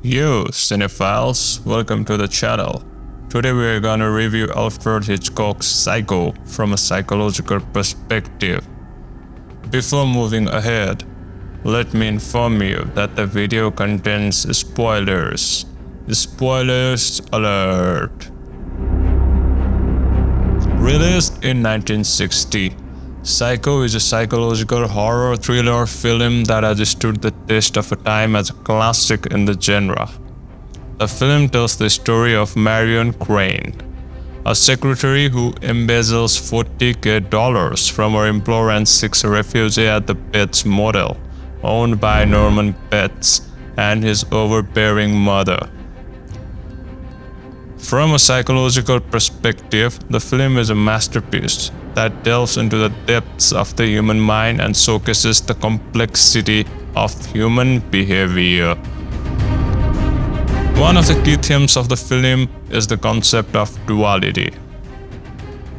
Yo, CINEPHILES, welcome to the channel. Today we are gonna review Alfred Hitchcock's Psycho from a psychological perspective. Before moving ahead, let me inform you that the video contains spoilers. Spoilers alert! Released in 1960, Psycho is a psychological horror thriller film that has stood the test of time as a classic in the genre. The film tells the story of Marion Crane, a secretary who embezzles $40,000 from her employer and seeks refuge at the Bates Motel, owned by Norman Bates and his overbearing mother. From a psychological perspective, the film is a masterpiece that delves into the depths of the human mind and showcases the complexity of human behavior. One of the key themes of the film is the concept of duality.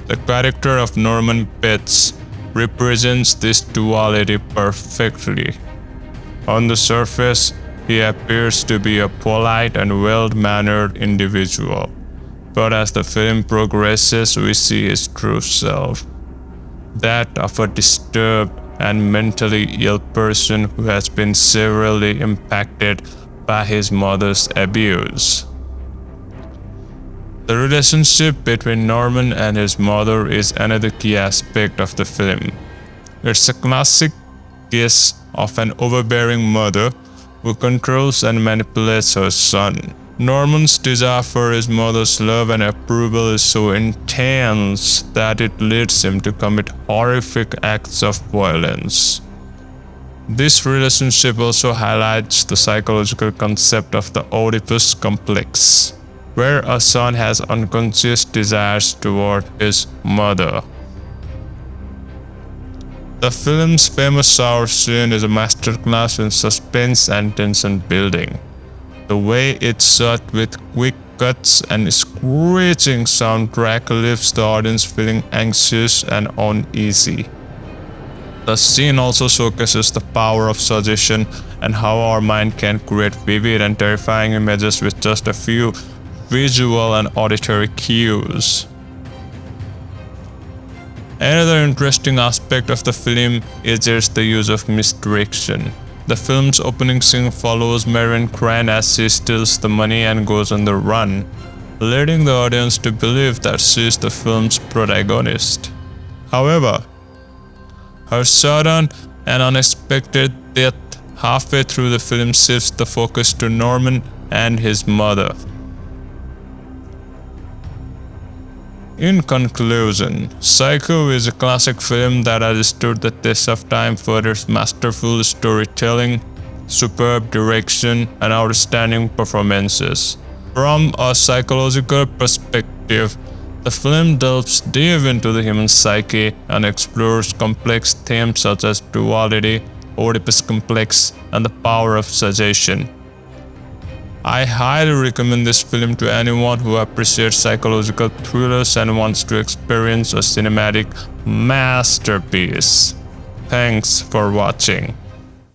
The character of Norman Bates represents this duality perfectly. On the surface, he appears to be a polite and well-mannered individual, but as the film progresses, we see his true self, that of a disturbed and mentally ill person who has been severely impacted by his mother's abuse. The relationship between Norman and his mother is another key aspect of the film. It's a classic case of an overbearing mother who controls and manipulates her son. Norman's desire for his mother's love and approval is so intense that it leads him to commit horrific acts of violence. This relationship also highlights the psychological concept of the Oedipus complex, where a son has unconscious desires toward his mother. The film's famous shower scene is a masterclass in suspense and tension building. The way it's shot with quick cuts and screeching soundtrack leaves the audience feeling anxious and uneasy. The scene also showcases the power of suggestion and how our mind can create vivid and terrifying images with just a few visual and auditory cues. Another interesting aspect of the film is the use of misdirection. The film's opening scene follows Marion Crane as she steals the money and goes on the run, leading the audience to believe that she is the film's protagonist. However, her sudden and unexpected death halfway through the film shifts the focus to Norman and his mother. In conclusion, Psycho is a classic film that has stood the test of time for its masterful storytelling, superb direction, and outstanding performances. From a psychological perspective, the film delves deep into the human psyche and explores complex themes such as duality, Oedipus complex, and the power of suggestion. I highly recommend this film to anyone who appreciates psychological thrillers and wants to experience a cinematic masterpiece. Thanks for watching.